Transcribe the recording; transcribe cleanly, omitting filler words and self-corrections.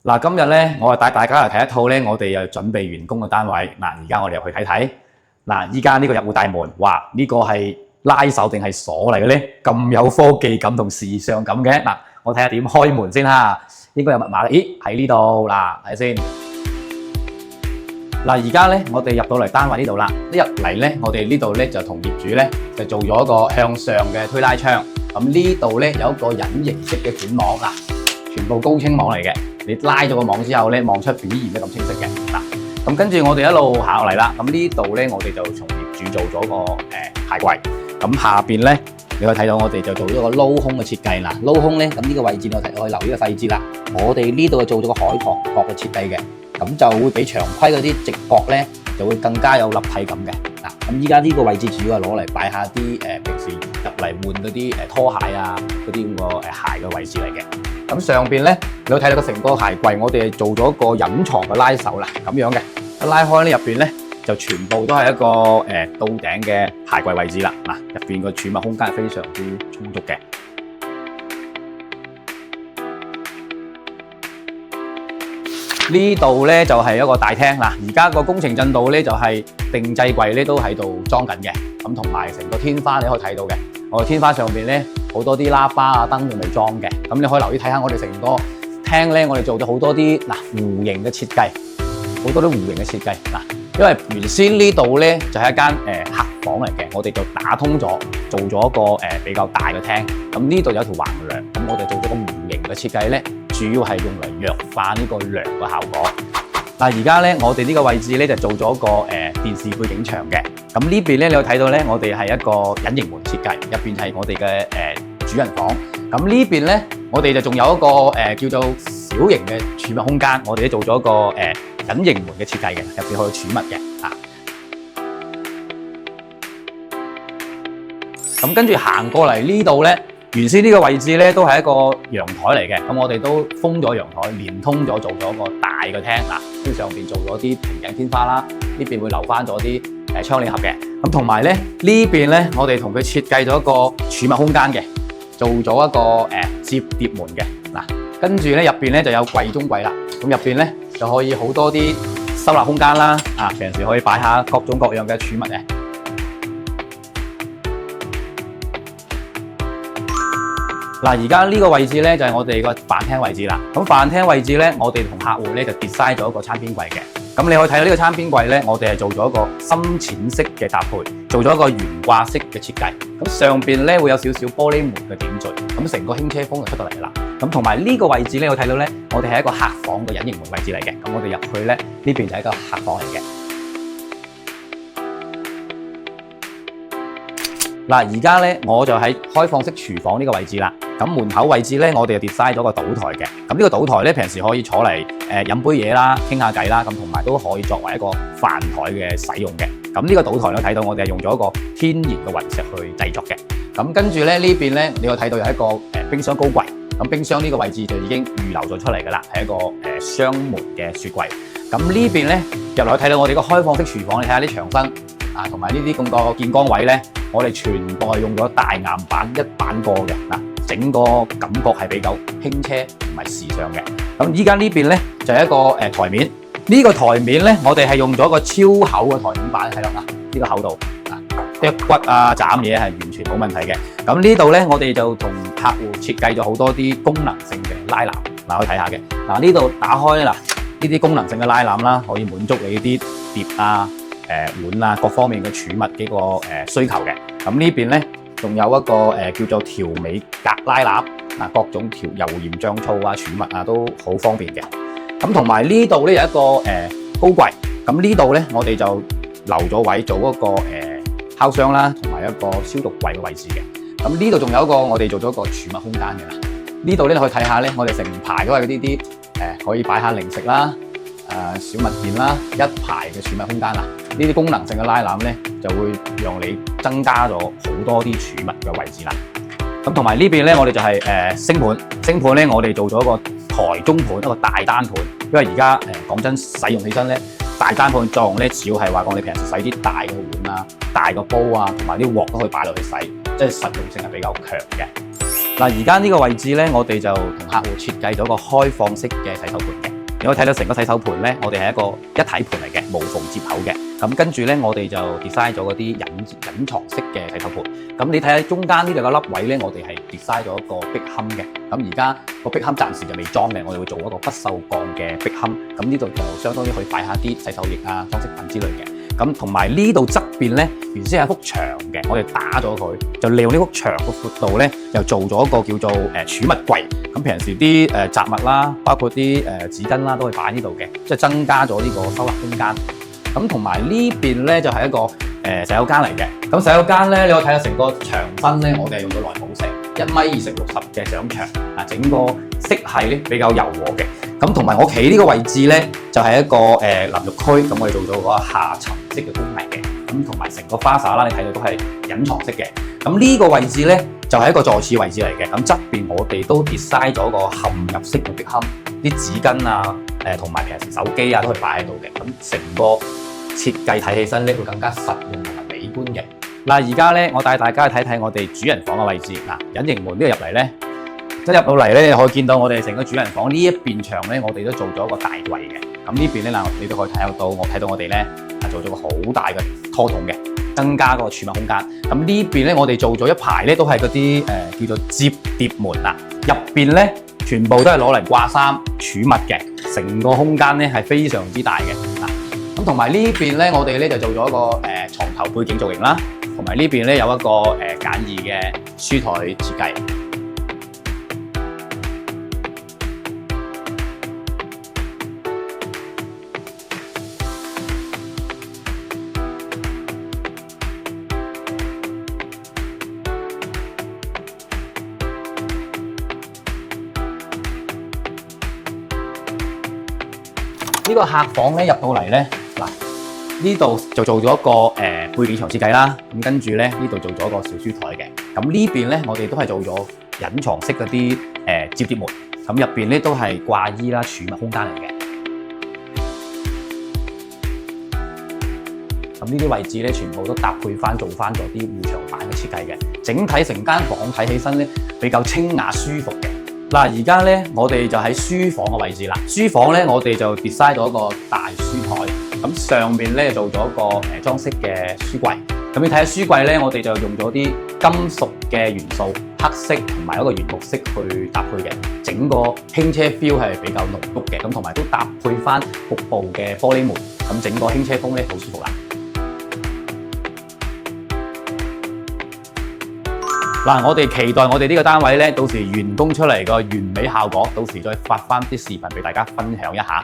嗱，今日咧，我帶大家嚟睇一套咧，我哋又準備完工嘅單位。嗱，而家我哋入去睇睇。嗱，依家呢個入戶大門，哇！呢個係拉手定係鎖嚟嘅咧？咁有科技感同時尚感嘅。嗱，我睇下點開門先哈。應該有密碼。咦，喺呢度嗱，睇先。嗱，而家咧，我哋入到嚟單位呢度啦。一入嚟咧，我哋呢度咧就同業主咧就做咗一個向上嘅推拉窗。咁呢度咧有一個隱形式嘅卷網啦，全部高清網嚟嘅。你拉咗個網之後咧，望出表現得咁清晰嘅嗱。咁跟住我哋一路行落嚟啦。咁呢度咧，我哋就從業主做咗個鞋櫃。咁下邊咧，你可以睇到我哋就做咗個撈空嘅設計啦。撈空咧，咁呢個位置我可以留意個細節啦。我哋呢度做咗個海棠角嘅設計嘅，咁就會比常規嗰啲直角咧就會更加有立體感嘅嗱。咁依家呢個位置主要係攞嚟擺下啲平時入嚟換嗰啲拖鞋啊嗰啲咁個鞋嘅位置嚟嘅。咁上邊咧，你可以睇到個成個鞋櫃，我哋做咗一個隱藏嘅拉手啦，咁樣嘅。一拉開咧，入邊咧就全部都係一個到頂嘅鞋櫃位置啦。嗱，入邊個儲物空間係非常之充足嘅。呢度咧就係一個大廳嗱，而家個工程進度咧就係定製櫃咧都喺度裝緊嘅，咁同埋成個天花你可以睇到嘅，我哋天花上邊咧好多啲喇叭啊燈仲未裝嘅，咁你可以留意睇下我哋成個廳咧，我哋做咗好多啲弧形嘅設計，好多啲弧形嘅設計嗱，因為原先呢度咧就係一間客房嚟嘅，我哋就打通咗，做咗一個比較大嘅廳，咁呢度有條橫梁，咁我哋做咗個弧形嘅設計咧。主要係用嚟弱化呢個梁嘅效果。嗱，而家咧，我哋呢個位置咧就做咗個電視背景牆嘅。咁呢邊咧，你可以睇到咧，我哋係一個隱形門設計，入邊係我哋嘅主人房。咁呢邊咧，我哋就仲有一個叫做小型嘅儲物空間，我哋都做咗一個隱形門嘅設計嘅，入邊可以儲物嘅啊。咁跟住行過嚟呢度咧。原先呢個位置咧都係一個陽台嚟嘅，咁我哋都封咗陽台，連通咗做咗個大嘅廳嗱，跟住上邊做咗啲平頸天花啦，呢邊會留翻咗啲窗簾盒嘅，咁同埋咧呢邊咧我哋同佢設計咗一個儲物空間嘅，做咗一個摺疊門嘅嗱，跟住咧入邊咧就有櫃中櫃啦，咁入邊咧就可以好多啲收納空間啦，平時可以擺下各種各樣嘅儲物嘅。嗱，而家呢個位置咧就係我哋個飯廳位置啦。咁飯廳位置咧，我哋同客戶咧就 design 咗一個餐邊櫃嘅。咁你可以睇到呢個餐邊櫃咧，我哋係做咗一個深淺色嘅搭配，做咗一個懸掛式嘅設計。咁上邊咧會有少少玻璃門嘅點綴，咁成個輕車風就出到嚟啦。咁同埋呢個位置咧，我睇到咧，我哋係一個客房嘅隱形門位置嚟嘅。咁我哋入去咧，呢邊就係一個客房嚟嘅。嗱，而家咧我就喺開放式廚房呢個位置啦。咁門口位置咧，我哋就 design 咗個賭台嘅。咁呢個賭台咧，平時可以坐嚟飲杯嘢啦，傾下偈啦。咁同埋都可以作為一個飯台嘅使用嘅。咁呢個賭台咧，睇到我哋係用咗一個天然嘅雲石去製作嘅。咁跟住咧呢邊咧，你可以睇到有一個冰箱高櫃。咁冰箱呢個位置就已經預留咗出嚟㗎啦，係一個雙門嘅雪櫃。咁呢邊咧入嚟睇到我哋個開放式廚房，你睇下啲牆身同埋呢啲咁個見光位咧，我哋全部係用咗大岩板一板過嘅嗱。整個感覺係比較輕車同埋時尚嘅。咁依家呢邊咧就係一個台面，呢個台面咧我哋係用咗個超厚嘅台面板喺度啊，呢個厚度剁骨啊斬嘢係完全冇問題嘅。咁呢度咧我哋就同客戶設計咗好多啲功能性嘅拉籃，嗱可以睇下嘅。嗱呢度打開嗱呢啲功能性嘅拉籃啦，可以滿足你啲碟啊、碗啊各方面嘅儲物幾個需求嘅。咁呢邊咧。仲有一個叫做調味格拉籃，各種油鹽醬醋啊、儲物啊都好方便嘅。咁同埋呢度咧有一個高櫃，咁呢度咧我哋就留咗位做一個烤箱啦，同埋一個消毒櫃嘅位置嘅。咁呢度仲有一個我哋做咗一個儲物空間嘅啦。呢度咧你可以睇下咧，我哋成排都係呢啲可以擺下零食啦、小物件啦，一排嘅儲物空間啦。呢啲功能性嘅拉籃咧，就會讓你增加咗好多啲儲物嘅位置啦。咁同埋呢邊咧，我哋就係星盤。星盤咧，我哋做咗一個台中盤，一個大單盤。因為而家講真，使用起身咧，大單盤作用咧，主要係話講你平時洗啲大嘅碗啊、大個煲啊，同埋啲鑊都可以擺落去洗，即係實用性係比較強嘅。嗱，而家呢個位置咧，我哋就同客戶設計咗個開放式嘅洗手盤嘅。你可以睇到成個洗手盤咧，我哋係一個一體盤嚟嘅，無縫接口嘅。咁跟住咧，我哋就 design 咗嗰啲隱藏式嘅洗手盤。咁你睇下中間呢度個粒位咧，我哋係 design 咗一個壁龕嘅。咁而家個壁龕暫時就未裝嘅，我哋會做一個不鏽鋼嘅壁龕。咁呢度就相當於可以擺下啲洗手液啊、裝飾品之類嘅。咁同埋呢度側邊咧，原先係幅牆嘅，我哋打咗佢，就利用呢幅牆個闊度咧，又做咗一個叫做儲物櫃。咁平時啲雜物啦，包括啲紙巾啦，都可以擺喺呢度嘅，即係增加咗呢個收納空間。咁同埋呢邊咧就係一個洗手間嚟嘅。咁洗手間咧，你可以睇下成個牆身咧，我哋係用到內保石1.20x60嘅石牆啊，整個色系咧比較柔和嘅。咁同埋我企呢個位置咧，就係一個淋浴區，咁我哋做咗嗰個下沉式嘅工藝嘅。咁同埋成個花灑啦，你睇到都係隱藏式嘅。咁呢個位置咧就係一個坐廁位置嚟嘅。咁側邊我哋都 design 咗個嵌入式嘅壁龕，啲紙巾啊，同埋平時手機啊都可以擺喺度嘅。咁成個設計睇起身咧會更加實用同埋美觀嘅。嗱，而家咧我帶大家去睇睇我哋主人房嘅位置。嗱，隱形門呢度入嚟咧。一入到嚟咧，你可以見到我哋成個主人房呢一邊牆咧，我哋都做咗一個大櫃嘅。咁呢邊咧嗱，你都可以睇到，我哋咧係做咗個好大嘅拖筒嘅，增加嗰個儲物空間。咁呢邊咧，我哋做咗一排咧，都係嗰啲叫做摺疊門啦。入邊咧，全部都係攞嚟掛衫儲物嘅，成個空間咧係非常之大嘅。嗱，咁同埋呢邊咧，我哋咧就做咗一個床頭背景造型啦，同埋呢邊咧有一個簡易嘅書台設計。呢個客房咧入到嚟咧，嗱呢度就做咗一個背景牆設計啦。咁跟住咧呢度做咗一個小書台嘅。咁呢邊咧我哋都係做咗隱藏式嗰啲摺疊門。咁入邊咧都係掛衣啦、儲物空間嚟嘅。咁呢啲位置咧全部都搭配翻做翻咗啲護牆板嘅設計嘅。整體成間房睇起身咧比較清雅舒服嘅。嗱，而家咧，我哋就喺書房嘅位置啦。書房咧，我哋就 design 咗一個大書台，咁上面咧做咗一個裝飾嘅書櫃。咁你睇下書櫃咧，我哋就用咗啲金屬嘅元素，黑色同埋一個原木色去搭配嘅，整個輕車 feel 係比較濃郁嘅。咁同埋都搭配翻局部嘅玻璃門，咁整個輕車風咧好舒服啦。嗱，我哋期待我哋呢個單位咧，到時完工出嚟個完美效果，到時再發翻啲視頻俾大家分享一下。